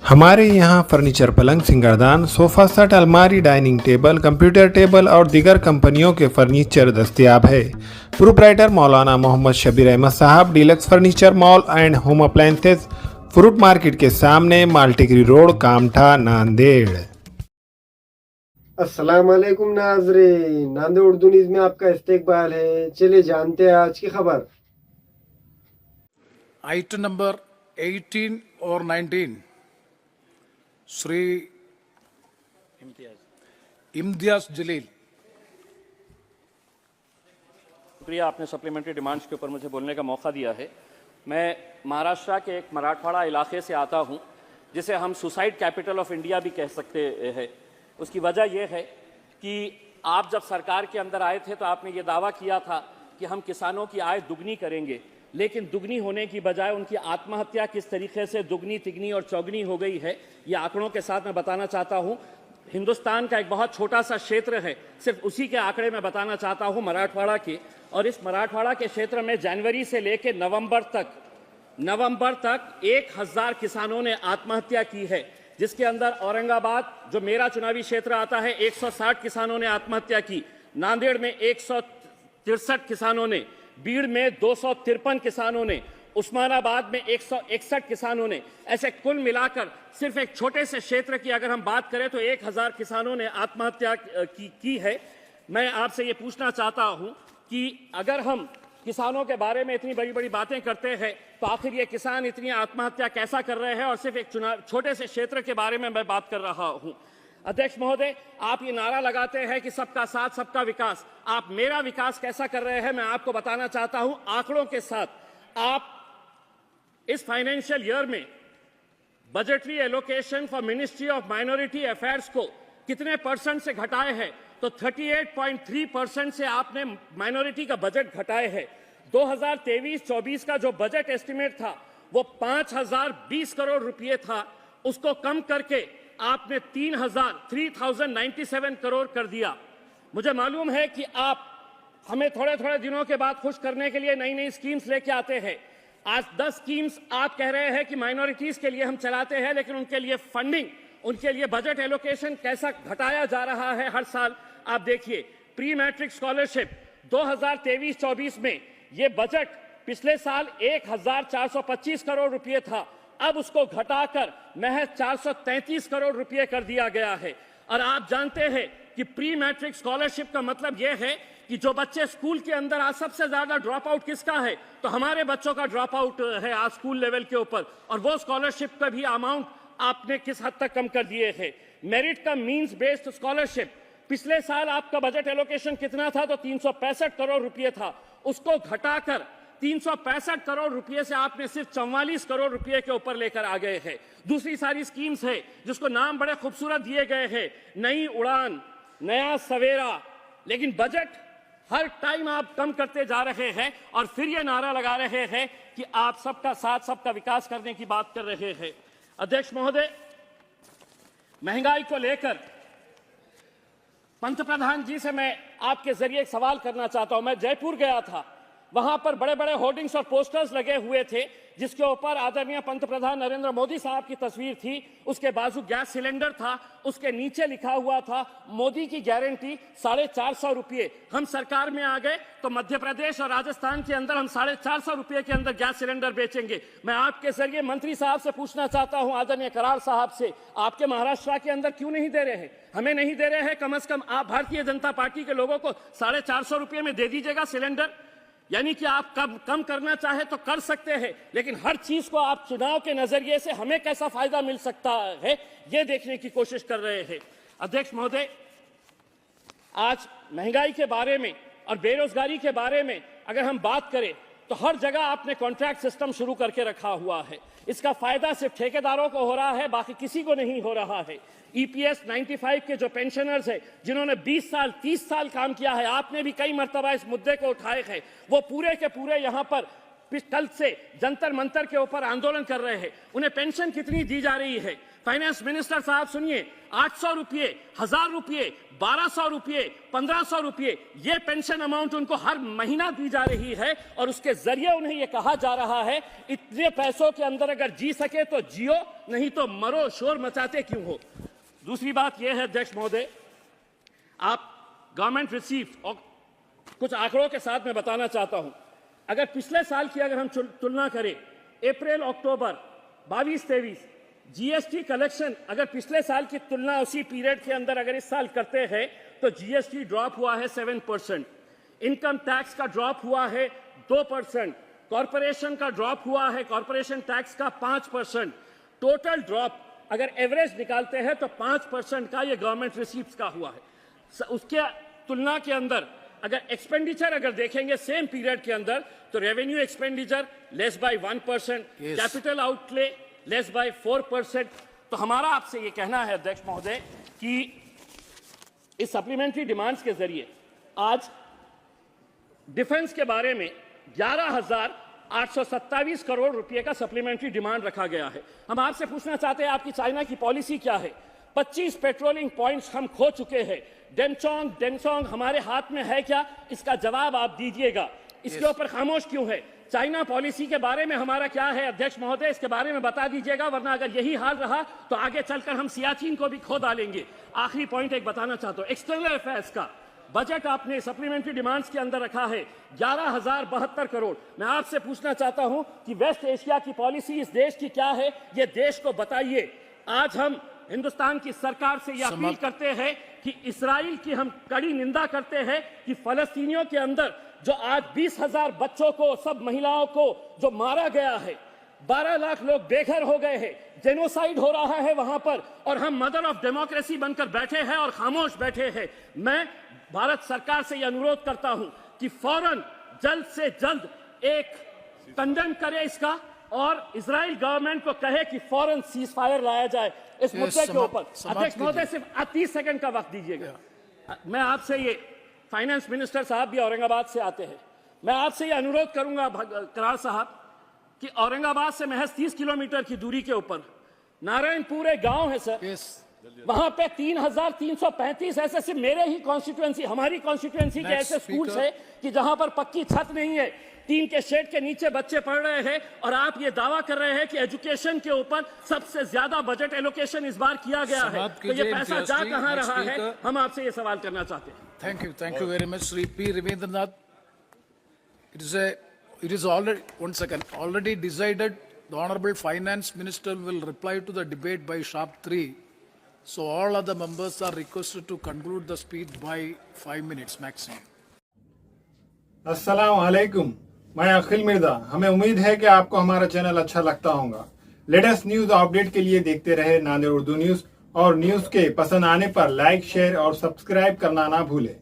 हमारे यहाँ फर्नीचर, पलंग, सिंगारदान, सोफा सेट, अलमारी, डाइनिंग टेबल, कंप्यूटर टेबल और दीगर कंपनियों के फर्नीचर दस्तयाब है। प्रोप्राइटर मौलाना मोहम्मद शबीर अहमद साहब, deluxe furniture mall and home appliances, fruit market के सामने, माल्टीगिरी रोड, कामठा, नांदेड़। अस्सलाम वालेकुम नाज़रीन, नांदेड़ उर्दू न्यूज़ में आपका इस्तकबाल है। चलिए जानते हैं आज की खबर। आइटम नंबर 18 और 19 श्री इम्तियाज जलील। शुक्रिया, आपने सप्लीमेंट्री डिमांड्स के ऊपर मुझे बोलने का मौका दिया है। मैं महाराष्ट्र के एक मराठवाड़ा इलाके से आता हूं, जिसे हम सुसाइड कैपिटल ऑफ इंडिया भी कह सकते हैं। उसकी वजह यह है कि आप जब सरकार के अंदर आए थे तो आपने ये दावा किया था कि हम किसानों की आय दुगनी करेंगे, लेकिन दुगनी होने की बजाय उनकी आत्महत्या किस तरीके से दुगनी, तिगनी और चौगनी हो गई है, ये आंकड़ों के साथ मैं बताना चाहता हूं। हिंदुस्तान का एक बहुत छोटा सा क्षेत्र है, सिर्फ उसी के आंकड़े मैं बताना चाहता हूं, मराठवाड़ा के। और इस मराठवाड़ा के क्षेत्र में जनवरी से लेकर नवंबर तक 1000 किसान63 ने आत्महत्या की है, जिसके अंदर औरंगाबाद, जो मेरा चुनावी क्षेत्र आता है, 160 किसानों ने आत्महत्या की, नांदेड़ में 163 किसानों ने, बीड़ में 253 किसानों ने, उस्मानाबाद में 161 किसानों ने। ऐसे कुल मिलाकर सिर्फ एक छोटे से क्षेत्र की अगर हम बात करें तो 1000 किसानों ने आत्महत्या की है। मैं आपसे ये पूछना चाहता हूं कि अगर हम किसानों के बारे में इतनी बड़ी बड़ी बातें करते हैं तो आखिर ये किसान इतनी आत्महत्या कैसा कर रहे हैं, और सिर्फ एक छोटे से क्षेत्र के बारे में मैं बात कर रहा हूं। अध्यक्ष महोदय, आप ये नारा लगाते हैं कि सबका साथ सबका विकास, आप मेरा विकास कैसा कर रहे हैं मैं आपको बताना चाहता हूं आंकड़ों के साथ। आप इस फाइनेंशियल ईयर में budgetary allocation for ministry of minority affairs को कितने परसेंट से घटाए हैं, तो 38.3% से आपने माइनॉरिटी का बजट घटाए है। 2023-24 का जो बजट एस्टिमेट था वो 5020 करोड़ रुपए था, उसको कम करके आपने 3097 करोड़ कर दिया। मुझे मालूम है कि आप हमें थोड़े थोड़े दिनों के बाद खुश करने के लिए नई नई स्कीम्स लेके आते हैं। आज 10 स्कीम्स आप कह रहे हैं कि माइनॉरिटीज के लिए हम चलाते हैं, लेकिन उनके लिए फंडिंग, उनके लिए बजट एलोकेशन कैसा घटाया जा रहा है हर साल। आप देखिए, प्री मैट्रिक स्कॉलरशिप 2023-24 में ये बजट पिछले साल 1425 करोड़ रुपए था, अब उसको घटाकर महज 433 करोड़ रुपए कर दिया गया है। और आप जानते हैं कि प्री मैट्रिक स्कॉलरशिप का मतलब यह है कि जो बच्चे स्कूल के अंदर आज सबसे ज्यादा ड्रॉप आउट किसका है, तो हमारे बच्चों का ड्रॉप आउट है आज स्कूल लेवल के ऊपर, और वो स्कॉलरशिप का भी अमाउंट आपने किस हद तक कम कर दिए है। मेरिट का मींस बेस्ड स्कॉलरशिप, पिछले साल आपका बजट एलोकेशन कितना था, तो 365 करोड़ रुपए था, उसको घटाकर 365 करोड़ रुपए से आपने सिर्फ 44 करोड़ रुपए के ऊपर लेकर आ गए हैं। दूसरी सारी स्कीम्स है जिसको नाम बड़े खूबसूरत दिए गए हैं, नई उड़ान, नया सवेरा, लेकिन बजट हर टाइम आप कम करते जा रहे हैं और फिर ये नारा लगा रहे हैं कि आप सबका साथ सबका विकास करने की बात कर रहे हैं। अध्यक्ष महोदय, महंगाई को लेकर पंतप्रधान जी से मैं आपके जरिए एक सवाल करना चाहता हूं। मैं जयपुर गया था, वहां पर बड़े बड़े होर्डिंग्स और पोस्टर्स लगे हुए थे जिसके ऊपर आदरणीय पंतप्रधान नरेंद्र मोदी साहब की तस्वीर थी, उसके बाजू गैस सिलेंडर था, उसके नीचे लिखा हुआ था मोदी की गारंटी 450 रुपये। हम सरकार में आ गए तो मध्य प्रदेश और राजस्थान के अंदर हम 450 रुपये के अंदर गैस सिलेंडर बेचेंगे। मैं आपके जरिए मंत्री साहब से पूछना चाहता हूं, आदरणीय करार साहब से, आपके महाराष्ट्र के अंदर क्यों नहीं दे रहे हैं, हमें नहीं दे रहे हैं, कम से कम आप भारतीय जनता पार्टी के लोगों को 450 रुपये में दे दीजिएगा सिलेंडर। यानी कि आप कम करना चाहे तो कर सकते हैं, लेकिन हर चीज को आप चुनाव के नजरिए से हमें कैसा फायदा मिल सकता है ये देखने की कोशिश कर रहे हैं। अध्यक्ष महोदय, आज महंगाई के बारे में और बेरोजगारी के बारे में अगर हम बात करें तो हर जगह आपने कॉन्ट्रैक्ट सिस्टम शुरू करके रखा हुआ है। इसका फायदा सिर्फ ठेकेदारों को हो रहा है, बाकी किसी को नहीं हो रहा है। EPS 95 के जो पेंशनर्स हैं, जिन्होंने 20 साल 30 साल काम किया है, आपने भी कई मर्तबा इस मुद्दे को उठाए हैं, वो पूरे के पूरे यहाँ पर कल से जंतर मंतर के ऊपर आंदोलन कर रहे हैं, उन्हें पेंशन कितनी दी जा रही है? फाइनेंस मिनिस्टर साहब सुनिए, 800 रुपये, 1000 रुपये, 1200 रुपये, 1500 रुपये, ये पेंशन अमाउंट उनको हर महीना दी जा रही है और उसके जरिए उन्हें ये कहा जा रहा है इतने पैसों के अंदर अगर जी सके तो जियो, नहीं तो मरो, शोर मचाते क्यों हो। दूसरी बात यह है अध्यक्ष महोदय, आप गवर्नमेंट रिसीव्ड और कुछ आंकड़ों के साथ मैं बताना चाहता हूं। अगर पिछले साल की अगर हम तुलना करें, अप्रैल अक्टूबर 22-23 जीएसटी कलेक्शन अगर पिछले साल की तुलना उसी पीरियड के अंदर अगर इस साल करते हैं तो जीएसटी ड्रॉप हुआ है 7%, इनकम टैक्स का ड्रॉप हुआ है 2%, कॉरपोरेशन का ड्रॉप हुआ है, कॉरपोरेशन टैक्स का 5%, टोटल ड्रॉप अगर एवरेज निकालते हैं तो 5% का ये गवर्नमेंट रिसीव्स का हुआ है। उसके तुलना के अंदर अगर एक्सपेंडिचर अगर देखेंगे सेम पीरियड के अंदर तो revenue expenditure less bye 1%, capital outlay less bye 4%। तो हमारा आपसे ये कहना है अध्यक्ष महोदय कि इस सप्लीमेंट्री डिमांड्स के जरिए आज डिफेंस के बारे में 11,827 करोड़ रुपए का सप्लीमेंट्री डिमांड रखा गया है। हम आपसे पूछना चाहते हैं आपकी चाइना की पॉलिसी क्या है? 25 पेट्रोलिंग पॉइंट्स हम खो चुके हैं। डेंगसोंग हमारे हाथ में है क्या? इसका जवाब आप दीजिएगा। इसके ऊपर खामोश क्यों है? चाइना पॉलिसी के बारे में हमारा क्या है अध्यक्ष महोदय, इसके बारे में बता दीजिएगा, वरना अगर यही हाल रहा तो आगे चलकर हम सियाचिन को भी खो डालेंगे। आखिरी पॉइंट एक बताना चाहता हूं, एक्सटर्नल अफेयर्स का बजट आपने सप्लीमेंट्री डिमांड्स के अंदर रखा है 11,072 करोड़। मैं आपसे पूछना चाहता हूं कि वेस्ट एशिया की पॉलिसी इस देश की क्या है, ये देश को बताइए। आज हम हिंदुस्तान की सरकार से यह अपील करते हैं कि इस्राइल की हम कड़ी निंदा करते हैं कि फलस्तीनियों के अंदर जो आज 20,000 बच्चों को, सब महिलाओं को जो मारा गया है, 12 लाख लोग बेघर हो गए हैं, जेनोसाइड हो रहा है वहां पर, और हम मदर ऑफ डेमोक्रेसी बनकर बैठे हैं और खामोश बैठे हैं। मैं भारत सरकार से यह अनुरोध करता हूं कि फौरन जल्द से जल्द एक कंडेम करे इसका और इजराइल गवर्नमेंट को कहे कि फौरन सीज फायर लाया जाए इस मुद्दे के ऊपर। अध्यक्ष महोदय सिर्फ 30 सेकंड का वक्त दीजिएगा। मैं आपसे ये, फाइनेंस मिनिस्टर साहब भी औरंगाबाद से आते हैं, मैं आपसे ये अनुरोध करूंगा करार साहब कि औरंगाबाद से महज 30 किलोमीटर की दूरी के ऊपर नारायणपुर एक गांव है सर, वहां पे 3,335 ऐसे सिर्फ मेरे ही कॉन्स्टिट्यूएंसी, हमारी कॉन्स्टिट्यूएंसी के ऐसे स्कूल्स है कि जहां पर पक्की छत नहीं है, टीन के शेड के नीचे बच्चे पढ़ रहे हैं, और आप ये दावा कर रहे हैं कि एजुकेशन के ऊपर सबसे ज्यादा बजट एलोकेशन इस बार किया गया है। तो ये पैसा जा कहां रहा है, हम आपसे ये सवाल करना चाहते हैं। Thank you very much, Sri P. Ravindranath. It is already, one second, already decided. The Honorable Finance Minister will reply to the debate by sharp 3. So all other members are requested to conclude the speech by 5 minutes maximum. अस्सलाम वालेकुम, मैं अखिल मिर्जा। हमें उम्मीद है कि आपको हमारा channel अच्छा लगता होगा। लेटेस्ट न्यूज अपडेट के लिए देखते रहे नांदेड़ उर्दू न्यूज, और न्यूज के पसंद आने पर लाइक, शेयर और सब्सक्राइब करना ना भूलें।